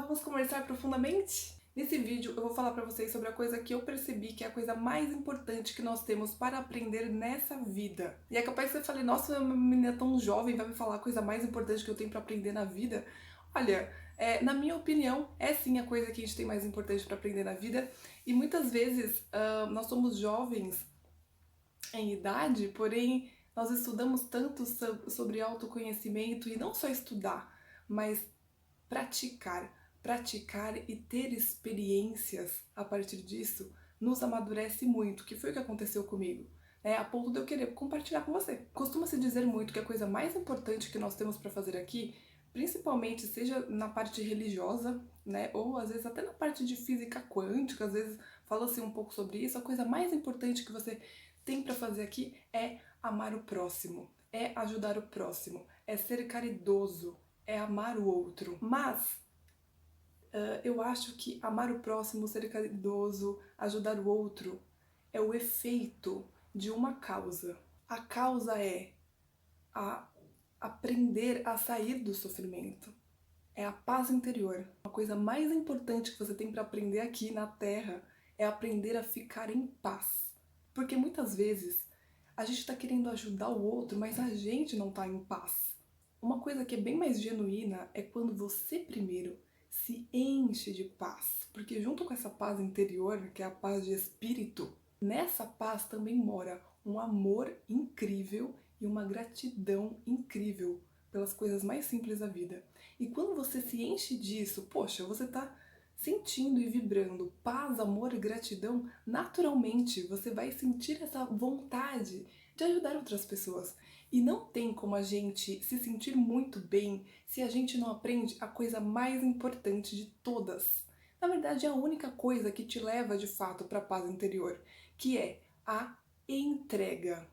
Vamos conversar profundamente? Nesse vídeo eu vou falar pra vocês sobre a coisa que eu percebi que é a coisa mais importante que nós temos para aprender nessa vida. E é capaz que você fale, nossa, uma menina tão jovem vai me falar a coisa mais importante que eu tenho pra aprender na vida. Olha, na minha opinião, é sim a coisa que a gente tem mais importante pra aprender na vida. E muitas vezes nós somos jovens em idade, porém nós estudamos tanto sobre autoconhecimento e não só estudar, mas praticar. Praticar e ter experiências a partir disso nos amadurece muito, que foi o que aconteceu comigo, a ponto de eu querer compartilhar com você. Costuma-se dizer muito que a coisa mais importante que nós temos para fazer aqui, principalmente seja na parte religiosa, ou às vezes até na parte de física quântica, às vezes fala-se um pouco sobre isso, a coisa mais importante que você tem para fazer aqui é amar o próximo, é ajudar o próximo, é ser caridoso, é amar o outro. Mas eu acho que amar o próximo, ser caridoso, ajudar o outro é o efeito de uma causa. A causa é aprender a sair do sofrimento. É a paz interior. A coisa mais importante que você tem para aprender aqui na Terra é aprender a ficar em paz. Porque muitas vezes a gente está querendo ajudar o outro, mas a gente não está em paz. Uma coisa que é bem mais genuína é quando você primeiro se enche de paz. Porque junto com essa paz interior, que é a paz de espírito, nessa paz também mora um amor incrível e uma gratidão incrível pelas coisas mais simples da vida. E quando você se enche disso, poxa, você tá sentindo e vibrando paz, amor e gratidão, naturalmente você vai sentir essa vontade de ajudar outras pessoas. E não tem como a gente se sentir muito bem se a gente não aprende a coisa mais importante de todas. Na verdade, é a única coisa que te leva de fato para a paz interior, que é a entrega,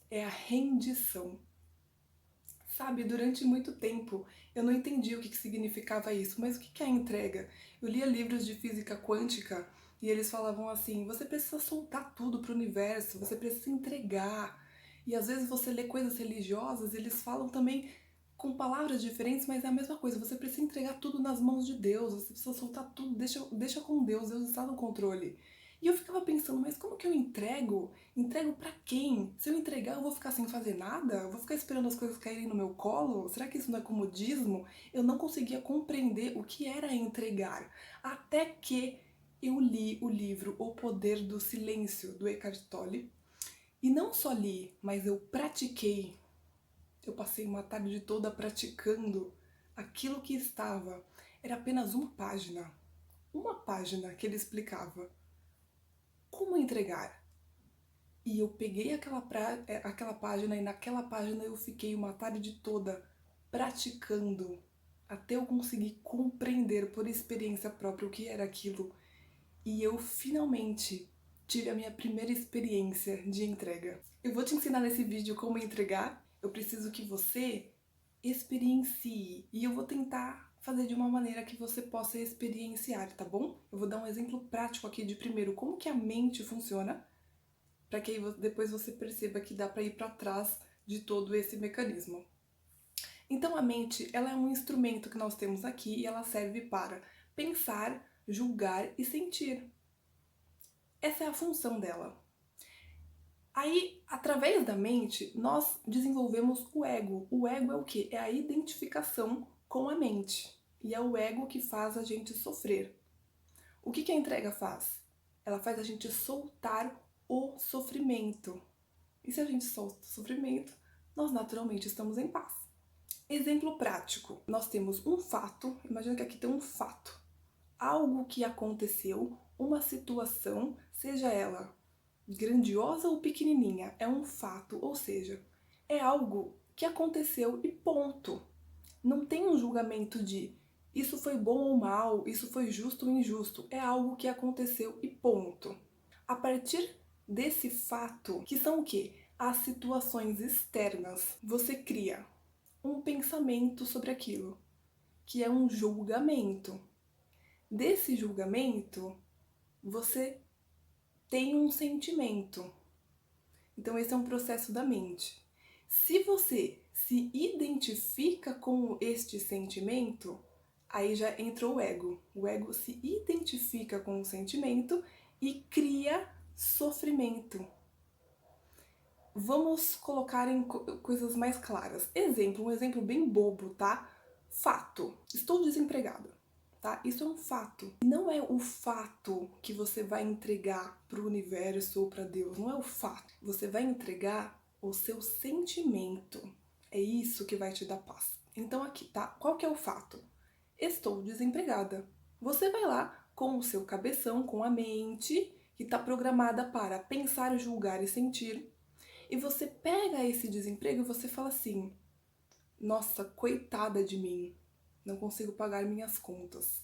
é a rendição. Sabe, durante muito tempo eu não entendi o que significava isso, mas o que é a entrega? Eu lia livros de física quântica e eles falavam assim, você precisa soltar tudo para o universo, você precisa entregar. E às vezes você lê coisas religiosas, eles falam também com palavras diferentes, mas é a mesma coisa, você precisa entregar tudo nas mãos de Deus, você precisa soltar tudo, deixa com Deus, Deus está no controle. E eu ficava pensando, mas como que eu entrego? Entrego pra quem? Se eu entregar, eu vou ficar sem fazer nada? Eu vou ficar esperando as coisas caírem no meu colo? Será que isso não é comodismo? Eu não conseguia compreender o que era entregar. Até que eu li o livro O Poder do Silêncio, do Eckhart Tolle. E não só li, mas eu pratiquei. Eu passei uma tarde toda praticando aquilo que estava. Era apenas uma página. Uma página que ele explicava como entregar. E eu peguei aquela página e naquela página eu fiquei uma tarde toda praticando até eu conseguir compreender por experiência própria o que era aquilo. E eu finalmente tive a minha primeira experiência de entrega. Eu vou te ensinar nesse vídeo como entregar. Eu preciso que você experiencie e eu vou tentar fazer de uma maneira que você possa experienciar, tá bom? Eu vou dar um exemplo prático aqui de primeiro como que a mente funciona, para que depois você perceba que dá para ir para trás de todo esse mecanismo. Então a mente, ela é um instrumento que nós temos aqui e ela serve para pensar, julgar e sentir. Essa é a função dela. Aí, através da mente, nós desenvolvemos o ego. O ego é o quê? É a identificação com a mente. E é o ego que faz a gente sofrer. O que a entrega faz? Ela faz a gente soltar o sofrimento. E se a gente solta o sofrimento, nós naturalmente estamos em paz. Exemplo prático. Nós temos um fato, imagina que aqui tem um fato. Algo que aconteceu, uma situação, seja ela grandiosa ou pequenininha, é um fato, ou seja, é algo que aconteceu e ponto. Não tem um julgamento de isso foi bom ou mal, isso foi justo ou injusto, é algo que aconteceu e ponto. A partir desse fato, que são o quê? As situações externas, você cria um pensamento sobre aquilo, que é um julgamento. Desse julgamento, você tem um sentimento. Então esse é um processo da mente. Se você se identifica com este sentimento, Aí já entrou o ego. O ego se identifica com o sentimento e cria sofrimento. Vamos colocar em coisas mais claras. Um exemplo bem bobo, tá? Fato. Estou desempregada, tá? Isso é um fato. Não é o fato que você vai entregar pro universo ou para Deus. Não é o fato. Você vai entregar o seu sentimento. É isso que vai te dar paz. Então aqui, tá? Qual que é o fato? Estou desempregada. Você vai lá com o seu cabeção, com a mente, que está programada para pensar, julgar e sentir. E você pega esse desemprego e você fala assim: nossa, coitada de mim, não consigo pagar minhas contas.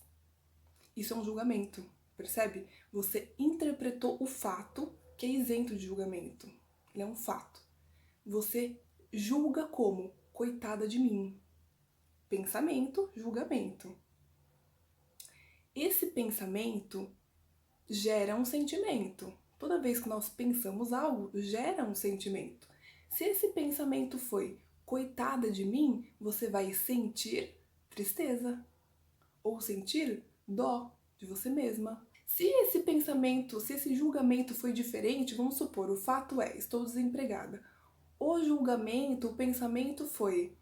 Isso é um julgamento, percebe? Você interpretou o fato que é isento de julgamento. Ele é um fato. Você julga como coitada de mim. Pensamento, julgamento. Esse pensamento gera um sentimento. Toda vez que nós pensamos algo, gera um sentimento. Se esse pensamento foi coitada de mim, você vai sentir tristeza ou sentir dó de você mesma. Se esse pensamento, se esse julgamento foi diferente, vamos supor, o fato é, estou desempregada. O julgamento, o pensamento foi,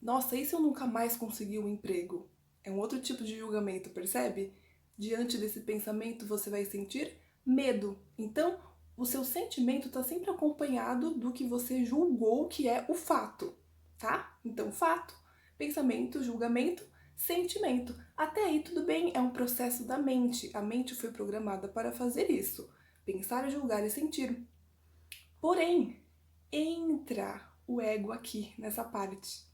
nossa, e se eu nunca mais conseguir um emprego? É um outro tipo de julgamento, percebe? Diante desse pensamento você vai sentir medo. Então, o seu sentimento está sempre acompanhado do que você julgou que é o fato, tá? Então, fato, pensamento, julgamento, sentimento. Até aí tudo bem, é um processo da mente. A mente foi programada para fazer isso, pensar, julgar e sentir. Porém, entra o ego aqui nessa parte.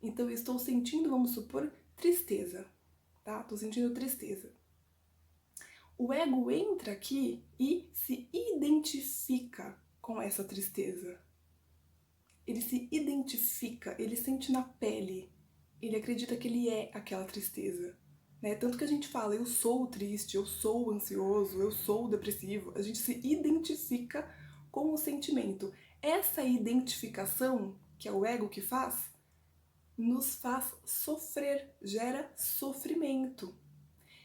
Então, eu estou sentindo, vamos supor, tristeza, tá? Estou sentindo tristeza. O ego entra aqui e se identifica com essa tristeza. Ele se identifica, ele sente na pele, ele acredita que ele é aquela tristeza. Né? Tanto que a gente fala, eu sou triste, eu sou ansioso, eu sou depressivo. A gente se identifica com o sentimento. Essa identificação, que é o ego que faz, nos faz sofrer, gera sofrimento.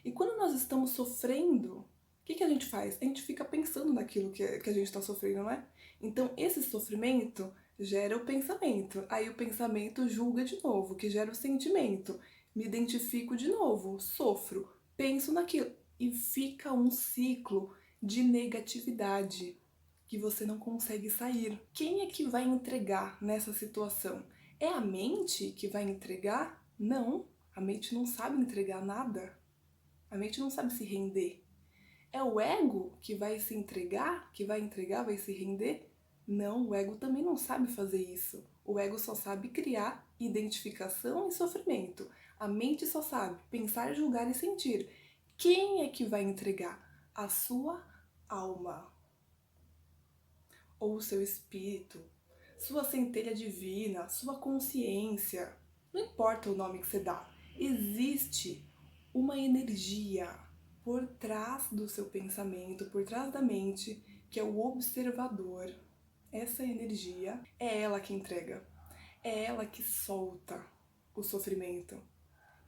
E quando nós estamos sofrendo, o que a gente faz? A gente fica pensando naquilo que a gente está sofrendo, não é? Então, esse sofrimento gera o pensamento. Aí o pensamento julga de novo, que gera o sentimento. Me identifico de novo, sofro, penso naquilo. E fica um ciclo de negatividade que você não consegue sair. Quem é que vai entregar nessa situação? É a mente que vai entregar? Não, a mente não sabe entregar nada. A mente não sabe se render. É o ego que vai se entregar, vai se render? Não, o ego também não sabe fazer isso. O ego só sabe criar identificação e sofrimento. A mente só sabe pensar, julgar e sentir. Quem é que vai entregar? A sua alma. Ou o seu espírito, sua centelha divina, sua consciência. Não importa o nome que você dá. Existe uma energia por trás do seu pensamento, por trás da mente, que é o observador. Essa energia é ela que entrega, é ela que solta o sofrimento.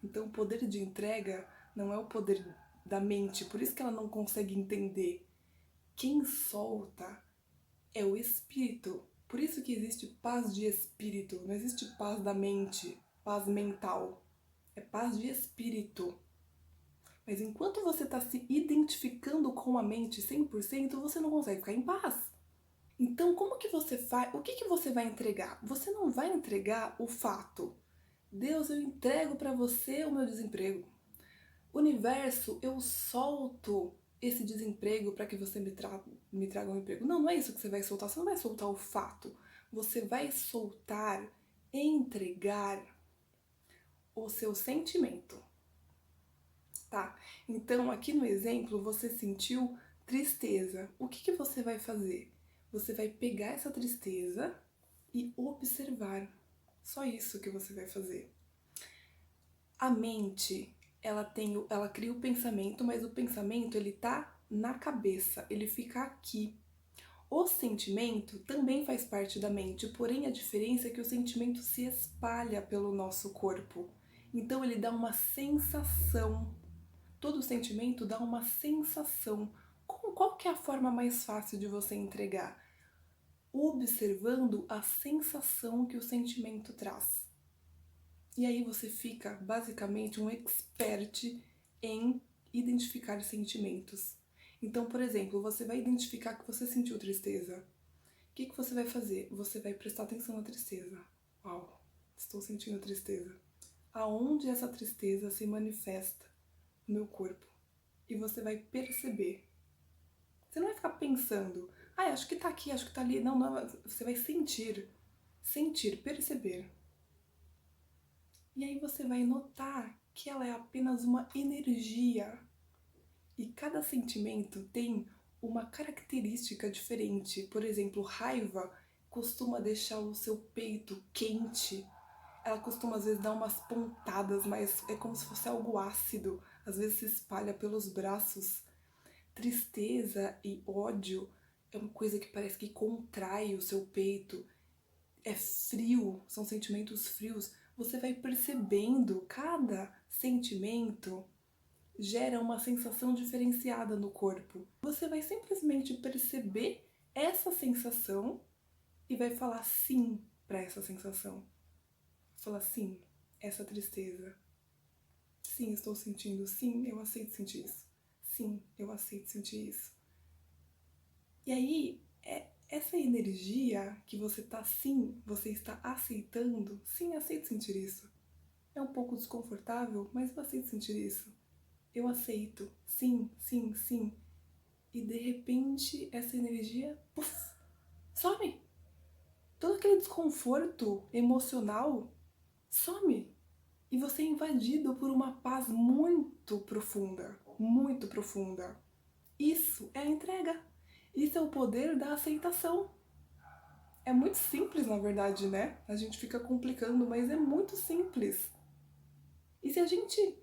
Então, o poder de entrega não é o poder da mente, por isso que ela não consegue entender. Quem solta é o espírito. Por isso que existe paz de espírito, não existe paz da mente, paz mental. É paz de espírito. Mas enquanto você está se identificando com a mente 100%, você não consegue ficar em paz. Então, como que você faz? O que você vai entregar? Você não vai entregar o fato. Deus, eu entrego para você o meu desemprego. Universo, eu solto esse desemprego para que você me traga um emprego. Não, não é isso que você vai soltar. Você não vai soltar o fato. Você vai soltar, entregar o seu sentimento. Tá? Então, aqui no exemplo, você sentiu tristeza. O que você vai fazer? Você vai pegar essa tristeza e observar. Só isso que você vai fazer. A mente, ela cria o pensamento, mas o pensamento ele tá na cabeça, ele fica aqui. O sentimento também faz parte da mente, porém a diferença é que o sentimento se espalha pelo nosso corpo. Então ele dá uma sensação. Todo sentimento dá uma sensação. Qual que é a forma mais fácil de você entregar? Observando a sensação que o sentimento traz. E aí você fica basicamente um expert em identificar sentimentos. Então, por exemplo, você vai identificar que você sentiu tristeza. O que você vai fazer? Você vai prestar atenção na tristeza. Uau, estou sentindo tristeza. Aonde essa tristeza se manifesta no meu corpo? E você vai perceber. Você não vai ficar pensando, acho que tá aqui, acho que tá ali. Não, não, você vai sentir. Sentir, perceber. E aí você vai notar que ela é apenas uma energia. E cada sentimento tem uma característica diferente. Por exemplo, raiva costuma deixar o seu peito quente. Ela costuma às vezes dar umas pontadas, mas é como se fosse algo ácido. Às vezes se espalha pelos braços. Tristeza e ódio é uma coisa que parece que contrai o seu peito. É frio, são sentimentos frios. Você vai percebendo, cada sentimento gera uma sensação diferenciada no corpo. Você vai simplesmente perceber essa sensação e vai falar sim para essa sensação. Falar sim, essa tristeza. Sim, estou sentindo. Sim, eu aceito sentir isso. Sim, eu aceito sentir isso. E aí, essa energia que você tá sim, você está aceitando, sim, aceito sentir isso. É um pouco desconfortável, mas eu aceito sentir isso. Eu aceito, sim, sim, sim. E de repente essa energia, puff, some. Todo aquele desconforto emocional some. E você é invadido por uma paz muito profunda, muito profunda. Isso é a entrega. Isso é o poder da aceitação. É muito simples, na verdade, né? A gente fica complicando, mas é muito simples. E se a gente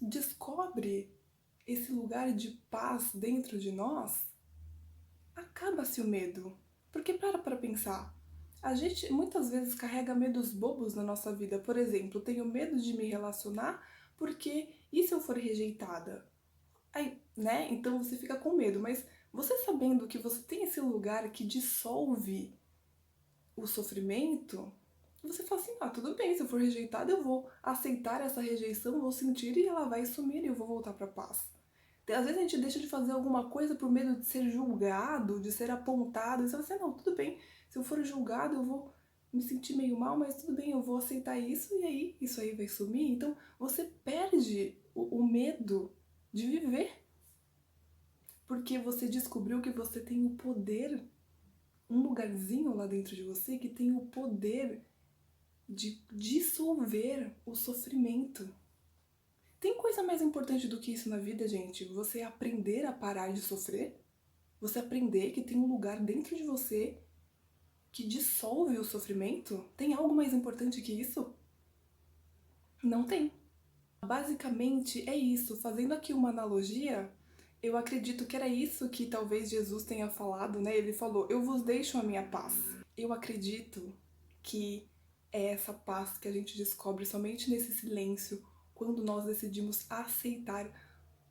descobre esse lugar de paz dentro de nós, acaba-se o medo. Porque para pensar, a gente muitas vezes carrega medos bobos na nossa vida. Por exemplo, tenho medo de me relacionar porque e se eu for rejeitada? Aí, né? Então você fica com medo, mas você sabendo que você tem esse lugar que dissolve o sofrimento, você fala assim, tudo bem, se eu for rejeitada eu vou aceitar essa rejeição, vou sentir e ela vai sumir e eu vou voltar pra paz. Às vezes a gente deixa de fazer alguma coisa por medo de ser julgado, de ser apontado, e você fala assim, não, tudo bem, se eu for julgado eu vou me sentir meio mal, mas tudo bem, eu vou aceitar isso e aí isso aí vai sumir. Então você perde o medo de viver, porque você descobriu que você tem o poder, um lugarzinho lá dentro de você que tem o poder de dissolver o sofrimento. Tem coisa mais importante do que isso na vida, gente? Você aprender a parar de sofrer, você aprender que tem um lugar dentro de você que dissolve o sofrimento. Tem algo mais importante que isso? Não tem. Basicamente é isso. Fazendo aqui uma analogia, eu acredito que era isso que talvez Jesus tenha falado, né? Ele falou, eu vos deixo a minha paz. Eu acredito que é essa paz que a gente descobre somente nesse silêncio, quando nós decidimos aceitar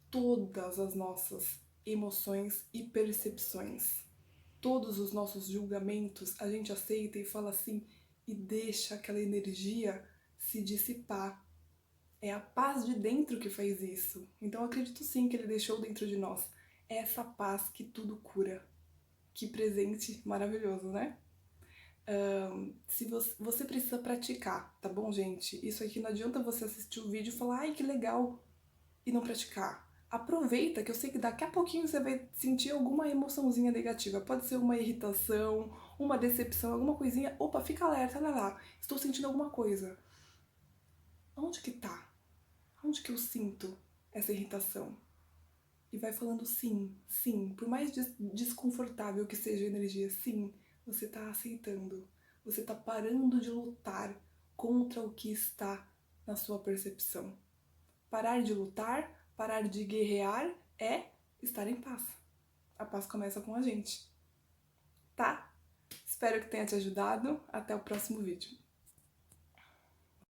todas as nossas emoções e percepções. Todos os nossos julgamentos a gente aceita e fala assim e deixa aquela energia se dissipar. É a paz de dentro que faz isso. Então eu acredito sim que ele deixou dentro de nós essa paz que tudo cura. Que presente maravilhoso, né? Se você precisa praticar, tá bom, gente? Isso aqui não adianta você assistir o vídeo e falar, ai que legal, e não praticar. Aproveita, que eu sei que daqui a pouquinho você vai sentir alguma emoçãozinha negativa. Pode ser uma irritação, uma decepção, alguma coisinha. Opa, fica alerta, olha lá, estou sentindo alguma coisa. Onde que tá? Onde que eu sinto essa irritação? E vai falando sim, sim. Por mais desconfortável que seja a energia, sim, você tá aceitando. Você tá parando de lutar contra o que está na sua percepção. Parar de lutar, parar de guerrear é estar em paz. A paz começa com a gente. Tá? Espero que tenha te ajudado. Até o próximo vídeo.